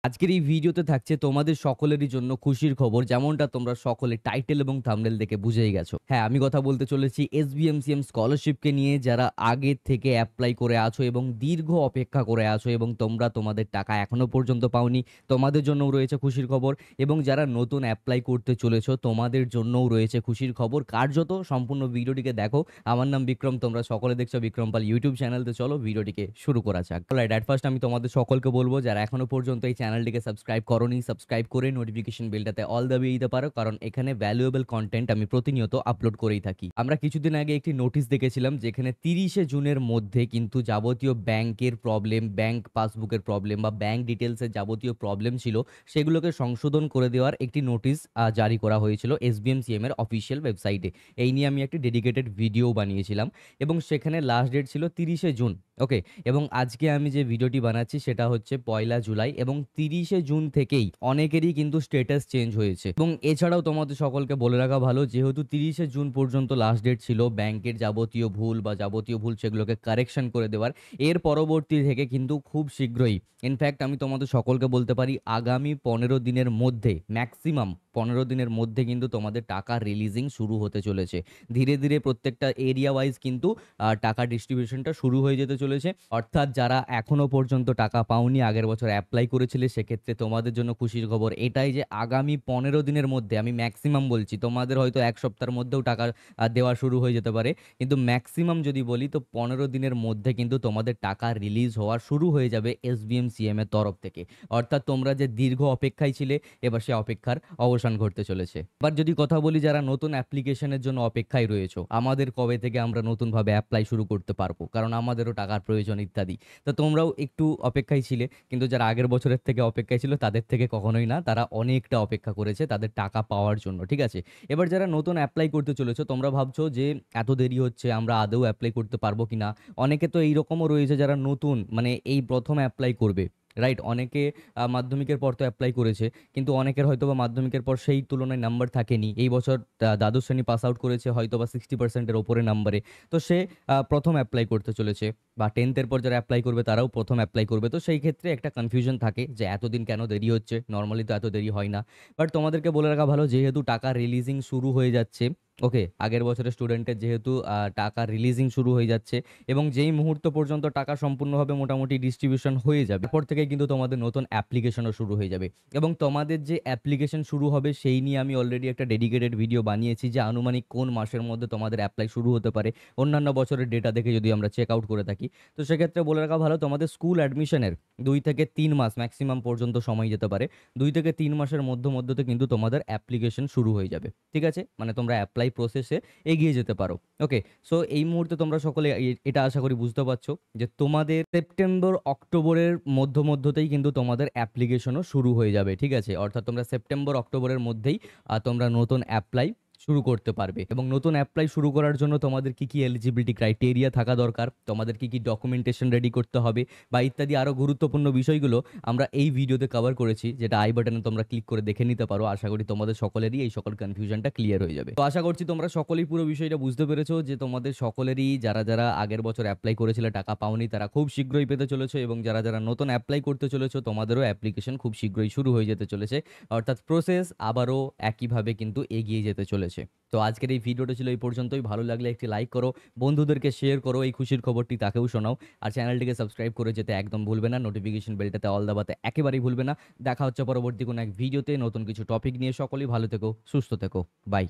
আজকের এই ভিডিওতে থাকছে তোমাদের সকলেরই জন্য খুশির খবর, যেমনটা তোমরা সকলে টাইটেল এবং থাম্বনেল দেখে বুঝেই গেছো। হ্যাঁ, আমি কথা বলতে চলেছি এসবিএমসিএম স্কলারশিপকে নিয়ে, যারা আগে থেকে অ্যাপ্লাই করে আছো এবং দীর্ঘ অপেক্ষা করে আছো এবং তোমরা তোমাদের টাকা এখনো পর্যন্ত পাওনি, তোমাদের জন্যও রয়েছে খুশির খবর। এবং যারা নতুন অ্যাপ্লাই করতে চলেছো তোমাদের জন্যও রয়েছে খুশির খবর। কার্যত সম্পূর্ণ ভিডিওটিকে দেখো। আমার নাম বিক্রম, তোমরা সকলে দেখছো বিক্রম পাল ইউটিউব চ্যানেলতে। চলো ভিডিওটিকে শুরু করা যাক। রাইট, অ্যাট ফার্স্ট আমি তোমাদের সকলকে বলবো, যারা এখনো পর্যন্ত এই চ্যানেলটিকে সাবস্ক্রাইব করোনি, সাবস্ক্রাইব করে নোটিফিকেশন বেলটাতে অল দাবিয়ে দিতে পারো, কারণ এখানে ভ্যালুয়েবল কন্টেন্ট আমি প্রতিনিয়ত আপলোড করেই থাকি। আমরা কিছুদিন আগে একটি নোটিশ দেখেছিলাম, যেখানে 30শে জুনের মধ্যে কিন্তু যাবতীয় ব্যাংকের প্রবলেম, ব্যাংক পাসবুকের প্রবলেম বা ব্যাংক ডিটেলসের যাবতীয় প্রবলেম ছিল, সেগুলোকে সংশোধন করে দেওয়ার একটি নোটিশ জারি করা হয়েছিল এসবিএমসিএম এর অফিসিয়াল ওয়েবসাইটে। এই নিয়ে আমি একটি ডেডিকেটেড ভিডিও বানিয়েছিলাম এবং সেখানে লাস্ট ডেট ছিল 30শে জুন। ওকে, এবং আজকে আমি যে ভিডিওটি বানাচ্ছি সেটা হচ্ছে 1লা জুলাই, এবং 30শে জুন থেকেই অনেকেরই কিন্তু স্ট্যাটাস চেঞ্জ হয়েছে। এবং এছাড়াও তোমাদের সকলকে বলে রাখা ভালো, যেহেতু 30শে জুন পর্যন্ত লাস্ট ডেট ছিল ব্যাংকের যাবতীয় ভুল সেগুলোকে কারেকশন করে দেওয়ার, এর পরবর্তী থেকে কিন্তু খুব শীঘ্রই, ইনফ্যাক্ট আমি তোমাদের সকলকে বলতে পারি আগামী 15 দিনের মধ্যে, ম্যাক্সিমাম 15 দিনের মধ্যে কিন্তু তোমাদের টাকা রিলিজিং শুরু হতে চলেছে। ধীরে ধীরে প্রত্যেকটা এরিয়া ওয়াইজ কিন্তু টাকা ডিস্ট্রিবিউশনটা শুরু হয়ে যেতে চলেছে। অর্থাৎ যারা এখনো পর্যন্ত টাকা পাওনি, আগের বছর অ্যাপ্লাই করেছিলে, সেক্ষেত্রে তোমাদের জন্য খুশির খবর এটাই যে আগামী 15 দিনের মধ্যে, আমি ম্যাক্সিমাম বলছি, তোমাদের হয়তো এক সপ্তাহের মধ্যেও টাকা দেওয়া শুরু হয়ে যেতে পারে, কিন্তু ম্যাক্সিমাম যদি বলি তো 15 দিনের মধ্যে কিন্তু তোমাদের টাকা রিলিজ হওয়া শুরু হয়ে যাবে এসবিএমসিএম এর তরফ থেকে। অর্থাৎ তোমরা যে দীর্ঘ অপেক্ষায় ছিলে, এবার সে অপেক্ষার অবসান ঘটতে চলেছে। এবার যদি কথা বলি, যারা নতুন অ্যাপ্লিকেশনের জন্য অপেক্ষায় রয়েছো, আমাদের কবে থেকে আমরা নতুনভাবে অ্যাপ্লাই শুরু করতে পারবো, কারণ আমাদেরও টাকার প্রয়োজন ইত্যাদি। তো তোমরাও একটু অপেক্ষায় ছিলে, কিন্তু যারা আগের বছরের থেকে অপেক্ষায় ছিল তাদের থেকে কখনোই না, তারা অনেকটা অপেক্ষা করেছে তাদের টাকা পাওয়ার জন্য। ঠিক আছে, এবার যারা নতুন অ্যাপ্লাই করতে চলেছো, তোমরা ভাবছো যে এত দেরি হচ্ছে, আমরা আদৌ অ্যাপ্লাই করতে পারবো কিনা। অনেকে তো এইরকমও রয়েছে যারা নতুন, মানে এই প্রথম অ্যাপ্লাই করবে। রাইট, অনেকে মাধ্যমিকের পর তো অ্যাপ্লাই করেছে, কিন্তু অনেকের হয়তো বা মাধ্যমিকের পর সেই তুলনায় নাম্বার থাকেনি। এই বছর দ্বাদশ শ্রেণী পাস আউট করেছে হয়তো বা 60%-এর ওপরে নাম্বারে। তো সে প্রথম অ্যাপ্লাই করতে চলেছে, বা 10th-এর পর যারা অ্যাপ্লাই করবে তারাও প্রথম অ্যাপ্লাই করবে। তো সেই ক্ষেত্রে একটা কনফিউশন থাকে যে এতদিন কেন দেরি হচ্ছে, নর্মালি তো এত দেরি হয় না। বাট তোমাদেরকে বলে রাখা ভালো, যেহেতু টাকা রিলিজিং শুরু হয়ে যাচ্ছে, ওকে, আগের বছরের স্টুডেন্টের যেহেতু টাকা রিলিজিং শুরু হয়ে যাচ্ছে, এবং যেই মুহূর্ত পর্যন্ত টাকা সম্পূর্ণভাবে মোটামুটি ডিস্ট্রিবিউশন হয়ে যাবে, তারপর থেকে কিন্তু তোমাদের নতুন অ্যাপ্লিকেশনও শুরু হয়ে যাবে। এবং তোমাদের যে অ্যাপ্লিকেশন শুরু হবে সেই নিয়ে আমি অলরেডি একটা ডেডিকেটেড ভিডিও বানিয়েছি, যে আনুমানিক কোন মাসের মধ্যে তোমাদের অ্যাপ্লাই শুরু হতে পারে অন্যান্য বছরের ডেটা দেখে যদি আমরা চেক আউট করে থাকি। তো সেক্ষেত্রে বলে রাখা ভালো, তোমাদের স্কুল অ্যাডমিশনের 2 থেকে 3 মাস ম্যাক্সিমাম পর্যন্ত সময় যেতে পারে। 2 থেকে 3 মাসের মধ্যতে কিন্তু তোমাদের অ্যাপ্লিকেশন শুরু হয়ে যাবে। ঠিক আছে, মানে তোমরা অ্যাপ্লাই প্রসেসে এগিয়ে যেতে পারো। ওকে, সো এই মুহূর্তে তোমরা সকলে এটা আশা করি বুঝতে পারছো যে তোমাদের সেপ্টেম্বর অক্টোবরের মধ্যতেই কিন্তু তোমাদের অ্যাপ্লিকেশনও শুরু হয়ে যাবে। ঠিক আছে, অর্থাৎ তোমরা সেপ্টেম্বর অক্টোবরের মধ্যেই তোমরা নতুন অ্যাপ্লাই শুরু করতে পারবে। এবং নতুন অ্যাপ্লাই শুরু করার জন্য তোমাদের কি কি এলিজিবিলিটি ক্রাইটেরিয়া থাকা দরকার, তোমাদের কি কি ডকুমেন্টেশন রেডি করতে হবে, বা ইত্যাদি আরও গুরুত্বপূর্ণ বিষয়গুলো আমরা এই ভিডিওতে কভার করেছি, যেটা আই বাটনে তোমরা ক্লিক করে দেখে নিতে পারো। আশা করি তোমাদের সকলেরই এই সকল কনফিউশনটা ক্লিয়ার হয়ে যাবে। তো আশা করছি তোমরা সকলেই পুরো বিষয়টা বুঝতে পেরেছো, যে তোমাদের সকলেরই, যারা যারা আগের বছর অ্যাপ্লাই করেছিলে টাকা পাওনি, তারা খুব শীঘ্রই পেতে চলেছো, এবং যারা যারা নতুন অ্যাপ্লাই করতে চলেছো তোমাদেরও অ্যাপ্লিকেশন খুব শীঘ্রই শুরু হয়ে যেতে চলেছে। অর্থাৎ প্রসেস আবারও একইভাবে কিন্তু এগিয়ে যেতে চলেছে। তো আজকের এই ভিডিওটা ছিল এই পর্যন্তই। ভালো লাগলে একটি লাইক করো, বন্ধুদেরকে শেয়ার করো, এই খুশির খবরটি তাকেও শোনাও। আর চ্যানেলটিকে সাবস্ক্রাইব করে যেতে একদম ভুলবে না, নোটিফিকেশন বেলটাতে অল দাবাতে একেবারেই ভুলবে না। দেখা হচ্ছে পরবর্তী কোনো এক ভিডিওতে নতুন কিছু টপিক নিয়ে। সকলেই ভালো থেকো, সুস্থ থেকো, বাই।